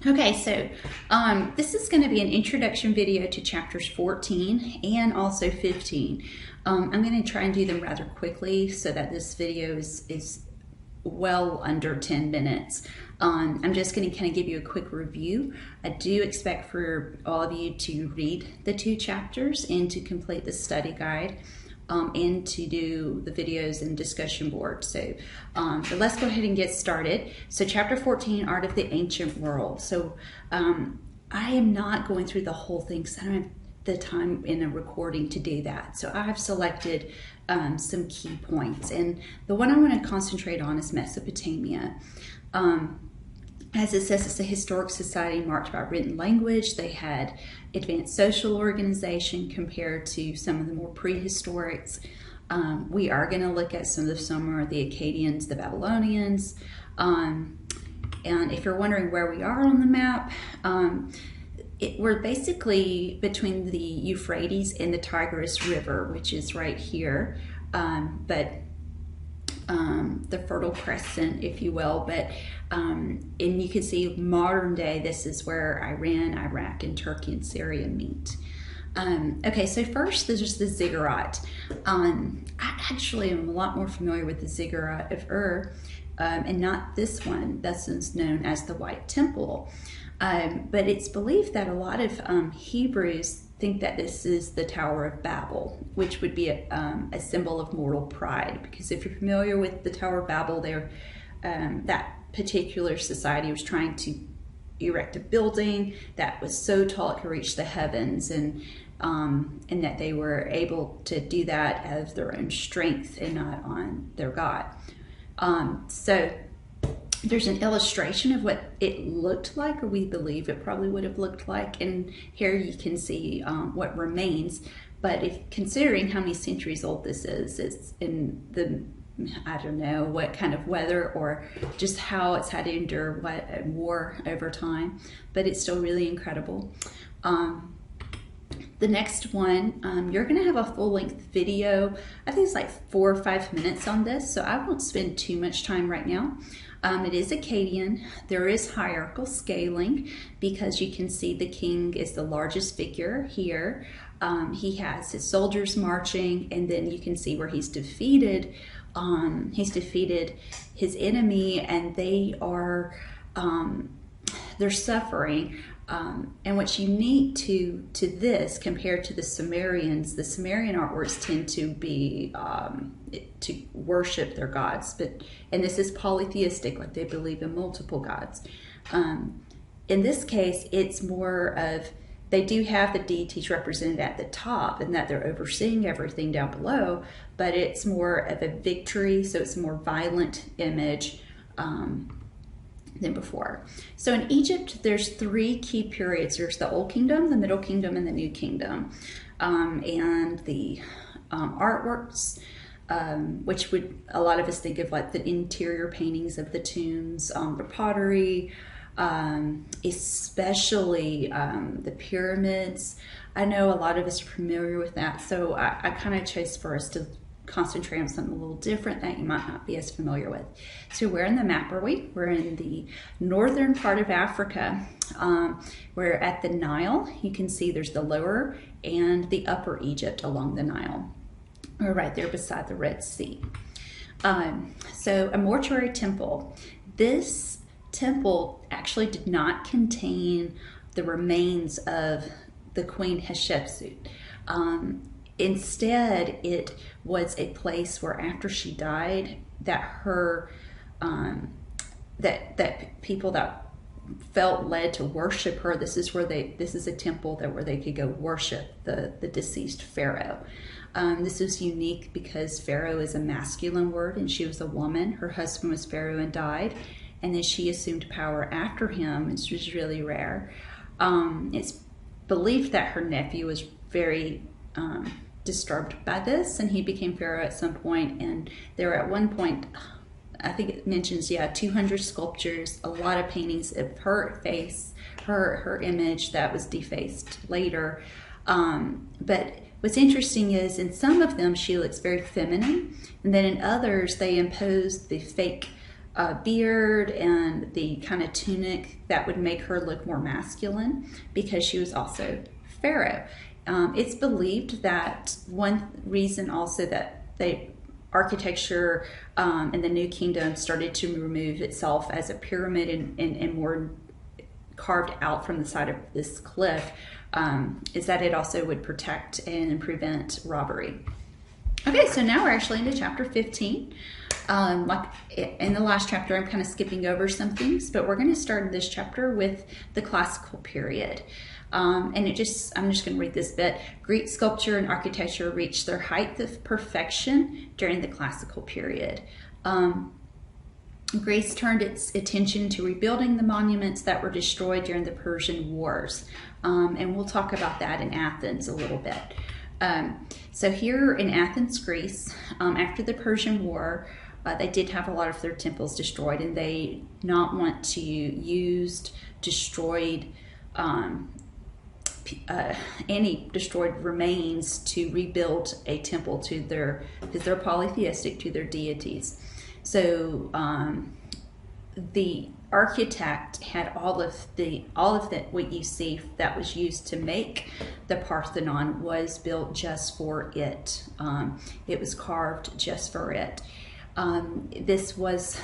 Okay, so this is going to be an introduction video to chapters 14 and also 15. I'm going to try and do them rather quickly so that this video is well under 10 minutes. I'm just going to kind of give you a quick review. I do expect for all of you to read the 2 chapters and to complete the study guide. And to do the videos and discussion board. But let's go ahead and get started. So chapter 14, Art of the Ancient World. So I am not going through the whole thing because I don't have the time in a recording to do that. So I've selected some key points. And the one I want to concentrate on is Mesopotamia. As it says, it's a historic society marked by written language. They had advanced social organization compared to some of the more prehistorics. We are going to look at some of the Akkadians, the Babylonians. And if you're wondering where we are on the map, we're basically between the Euphrates and the Tigris River, which is right here. The Fertile Crescent, if you will, and you can see modern day, this is where Iran, Iraq, and Turkey and Syria meet. Okay, so first there's the ziggurat. I actually am a lot more familiar with the ziggurat of Ur, and not this one. This is known as the White Temple. But it's believed that a lot of Hebrews think that this is the Tower of Babel, which would be a symbol of mortal pride. Because if you're familiar with the Tower of Babel, that particular society was trying to erect a building that was so tall it could reach the heavens, and that they were able to do that out of their own strength and not on their God. So there's an illustration of what it looked like, or we believe it probably would have looked like, and here you can see what remains. But considering how many centuries old this is, it's in the, I don't know what kind of weather or just how it's had to endure war over time, but it's still really incredible. The next one, you're going to have a full-length video. I think it's like 4 or 5 minutes on this, so I won't spend too much time right now. It is Akkadian. There is hierarchical scaling because you can see the king is the largest figure here. He has his soldiers marching, and then you can see where he's defeated. He's defeated his enemy, and they're suffering. And what's unique to this compared to the Sumerians, the Sumerian artworks tend to be to worship their gods, and this is polytheistic, like they believe in multiple gods. In this case, it's more of, they do have the deities represented at the top and that they're overseeing everything down below, but it's more of a victory, so it's a more violent image than before. So in Egypt, there's 3 key periods. There's the Old Kingdom, the Middle Kingdom, and the New Kingdom. And the artworks, which would a lot of us think of like the interior paintings of the tombs, the pottery, especially the pyramids. I know a lot of us are familiar with that, so I kind of chose for us to concentrate on something a little different that you might not be as familiar with. So where in the map are we? We're in the northern part of Africa. We're at the Nile. You can see there's the lower and the upper Egypt along the Nile. We're right there beside the Red Sea. So a mortuary temple. This temple actually did not contain the remains of the Queen Hatshepsut. Instead, it was a place where after she died, that her that people that felt led to worship her, this is a temple where they could go worship the deceased pharaoh. This is unique because pharaoh is a masculine word and she was a woman. Her husband was pharaoh and died, and then she assumed power after him, which was really rare. It's believed that her nephew was very disturbed by this, and he became pharaoh at some point, and there were at one point, I think it mentions, 200 sculptures, a lot of paintings of her face, her image that was defaced later. But what's interesting is in some of them she looks very feminine, and then in others they imposed the fake beard and the kind of tunic that would make her look more masculine, because she was also pharaoh. It's believed that one reason also that architecture in the New Kingdom started to remove itself as a pyramid and more carved out from the side of this cliff is that it also would protect and prevent robbery. Okay, so now we're actually into chapter 15. Like in the last chapter, I'm kind of skipping over some things, but we're going to start in this chapter with the classical period. And I'm just going to read this bit. Greek sculpture and architecture reached their height of perfection during the classical period. Greece turned its attention to rebuilding the monuments that were destroyed during the Persian Wars. And we'll talk about that in Athens a little bit. So here in Athens, Greece, after the Persian War, they did have a lot of their temples destroyed, and they not want to use destroyed any destroyed remains to rebuild a temple to their, because they're polytheistic, to their deities. So the architect had all of that what you see that was used to make the Parthenon was built just for it. It was carved just for it. This was,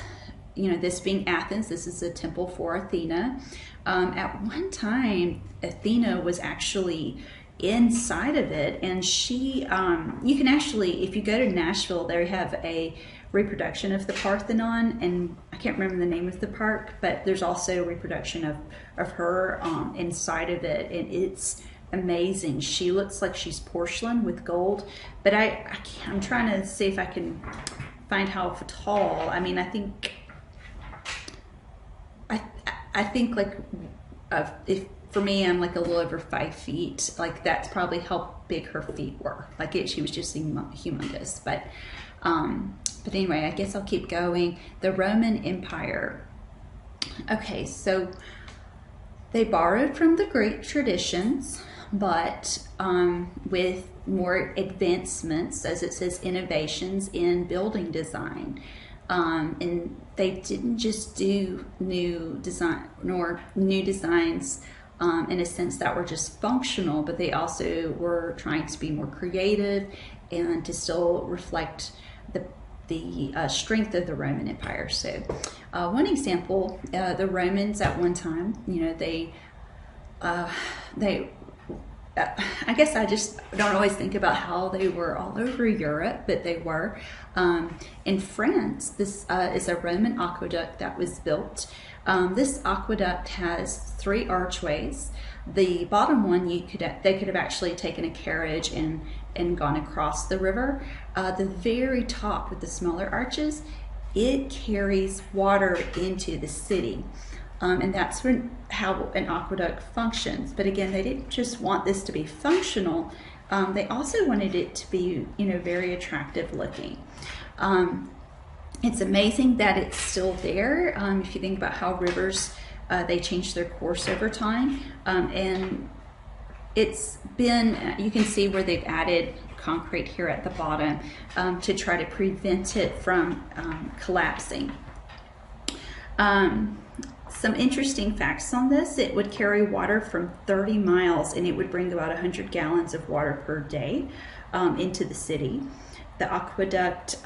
this being Athens, this is a temple for Athena. At one time, Athena was actually inside of it, and she, you can actually, if you go to Nashville, they have a reproduction of the Parthenon, and I can't remember the name of the park, but there's also a reproduction of her inside of it, and it's amazing. She looks like she's porcelain with gold, but I'm trying to see if I can find how tall. I mean, I think like if for me, I'm like a little over 5 feet. Like that's probably how big her feet were. Like she was just humongous. But anyway, I guess I'll keep going. The Roman Empire. Okay, so they borrowed from the Greek traditions, but with more advancements, as it says, innovations in building design. And they didn't just do new designs in a sense that were just functional, but they also were trying to be more creative and to still reflect the strength of the Roman Empire. So one example, the Romans at one time, I guess I just don't always think about how they were all over Europe, but they were. In France, this is a Roman aqueduct that was built. This aqueduct has 3 archways. The bottom one, they could have actually taken a carriage and gone across the river. The very top with the smaller arches, it carries water into the city. And that's how an aqueduct functions. But again, they didn't just want this to be functional. They also wanted it to be, very attractive looking. It's amazing that it's still there. If you think about how rivers, they change their course over time. And it's been, you can see where they've added concrete here at the bottom to try to prevent it from collapsing. Some interesting facts on this: it would carry water from 30 miles, and it would bring about 100 gallons of water per day into the city. The aqueduct,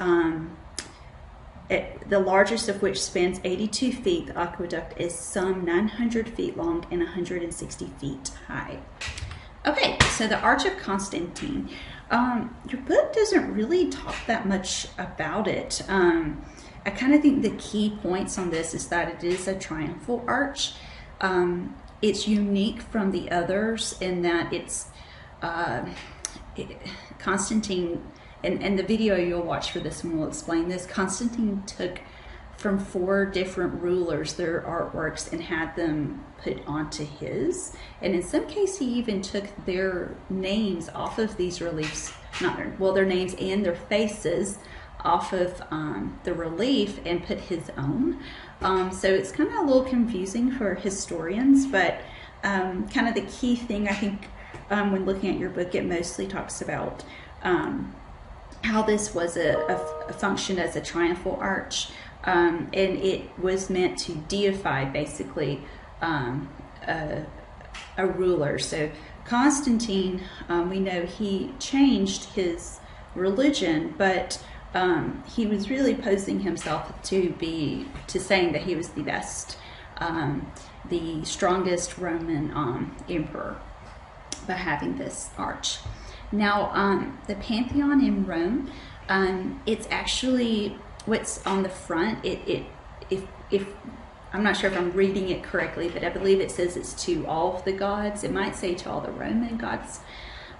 the largest of which spans 82 feet, the aqueduct is some 900 feet long and 160 feet high. Okay, so the Arch of Constantine. Your book doesn't really talk that much about it. I kind of think the key points on this is that it is a triumphal arch. It's unique from the others in that it's Constantine, and the video you'll watch for this one will explain this. Constantine took from 4 different rulers their artworks and had them put onto his. And in some cases, he even took their names off of these reliefs, their names and their faces off of the relief and put his own. So it's kind of a little confusing for historians, but kind of the key thing I think when looking at your book, it mostly talks about how this was a function as a triumphal arch. and it was meant to deify basically a ruler. So Constantine, we know he changed his religion, but he was really posing himself to saying that he was the best, the strongest Roman emperor by having this arch. Now, the Pantheon in Rome, it's actually what's on the front. If I'm not sure if I'm reading it correctly, but I believe it says it's to all of the gods. It might say to all the Roman gods,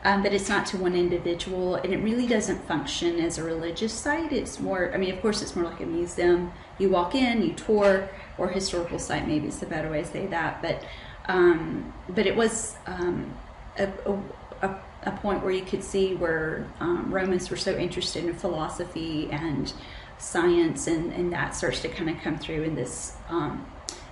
but it's not to one individual, and it really doesn't function as a religious site. It's more, I mean, of course, it's more like a museum. You walk in, you tour, or historical site, maybe is the better way to say that. But it was a point where you could see where Romans were so interested in philosophy and science, and that starts to kind of come through in this,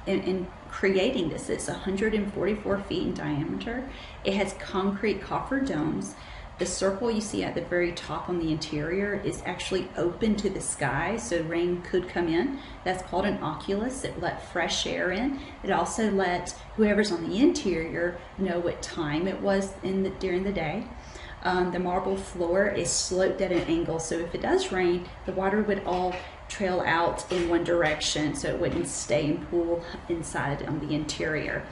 in creating this. It's 144 feet in diameter. It has concrete coffer domes. The circle you see at the very top on the interior is actually open to the sky, so rain could come in. That's called an oculus. It let fresh air in. It also let whoever's on the interior know what time it was during the day. The marble floor is sloped at an angle, so if it does rain, the water would all trail out in one direction, so it wouldn't stay and pool inside on the interior.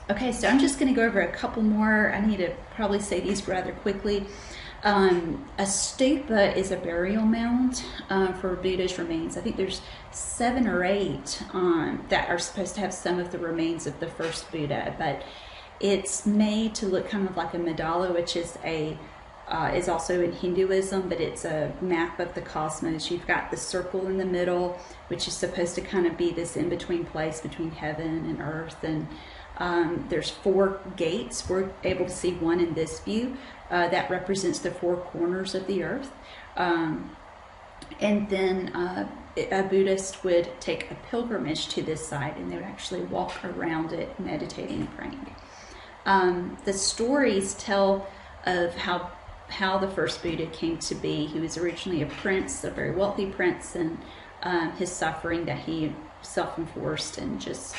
Okay, so I'm just going to go over a couple more. I need to probably say these rather quickly. A stupa is a burial mound for Buddha's remains. I think there's 7 or 8 that are supposed to have some of the remains of the first Buddha, but it's made to look kind of like a mandala, which is is also in Hinduism, but it's a map of the cosmos. You've got the circle in the middle, which is supposed to kind of be this in-between place between heaven and earth, and there's 4 gates. We're able to see one in this view that represents the 4 corners of the earth. And then a Buddhist would take a pilgrimage to this site, and they would actually walk around it, meditating and praying. The stories tell of how the first Buddha came to be. He was originally a prince, a very wealthy prince, and his suffering that he self-enforced and just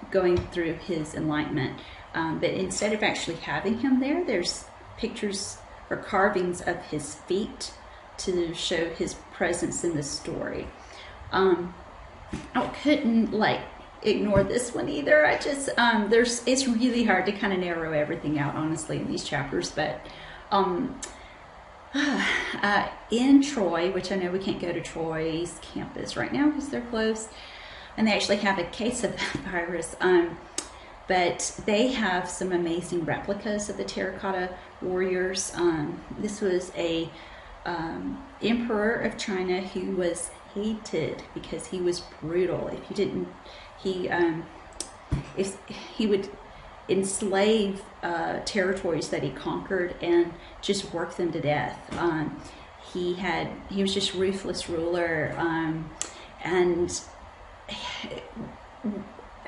going through his enlightenment. But instead of actually having him there, there's pictures or carvings of his feet to show his presence in the story. I couldn't ignore this one either. I just it's really hard to kind of narrow everything out, honestly, in these chapters. But in Troy, which I know we can't go to Troy's campus right now because they're closed, and they actually have a case of that virus. But they have some amazing replicas of the terracotta warriors. This was a emperor of China who was hated because he was brutal. If you didn't, he would enslave territories that he conquered and just work them to death. He was just ruthless ruler, and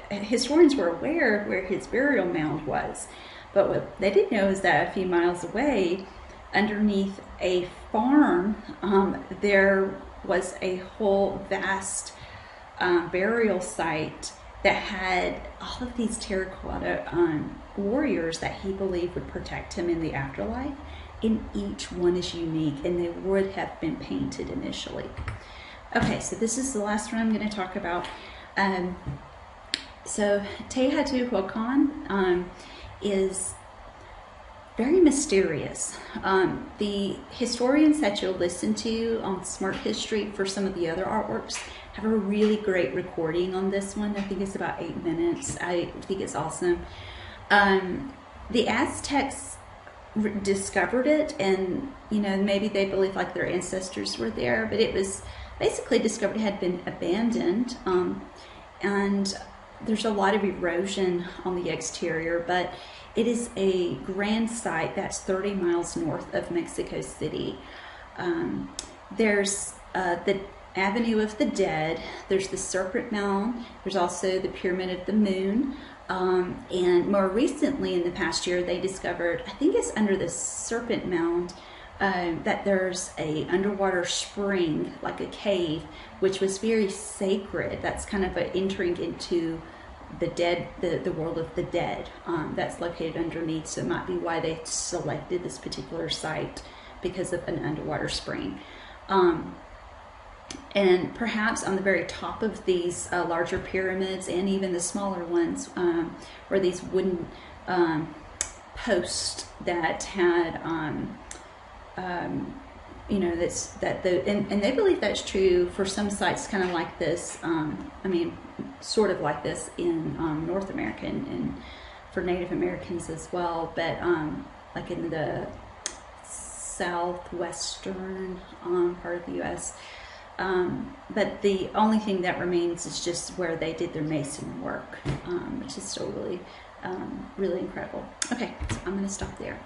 historians were aware of where his burial mound was, but what they didn't know is that a few miles away, underneath a farm, there was a whole vast burial site that had all of these terracotta warriors that he believed would protect him in the afterlife, and each one is unique, and they would have been painted initially. Okay, so this is the last one I'm going to talk about. So Teotihuacan is very mysterious. The historians that you'll listen to on Smart History for some of the other artworks have a really great recording on this one. I think it's about 8 minutes. I think it's awesome. The Aztecs discovered it, and maybe they believe like their ancestors were there, but it was basically discovered it had been abandoned, and there's a lot of erosion on the exterior, but it is a grand site that's 30 miles north of Mexico City. There's the Avenue of the Dead, there's the Serpent Mound, there's also the Pyramid of the Moon, and more recently in the past year they discovered, I think it's under the Serpent Mound, that there's a underwater spring, like a cave, which was very sacred. That's kind of entering into the dead, the world of the dead. That's located underneath, so it might be why they selected this particular site, because of an underwater spring. And perhaps on the very top of these larger pyramids, and even the smaller ones, were these wooden posts that had, you know, and they believe that's true for some sites, kind of like this. I mean, sort of like this in North America, and for Native Americans as well, but like in the southwestern part of the U.S. But the only thing that remains is just where they did their mason work, which is still really, really incredible. Okay, so I'm going to stop there.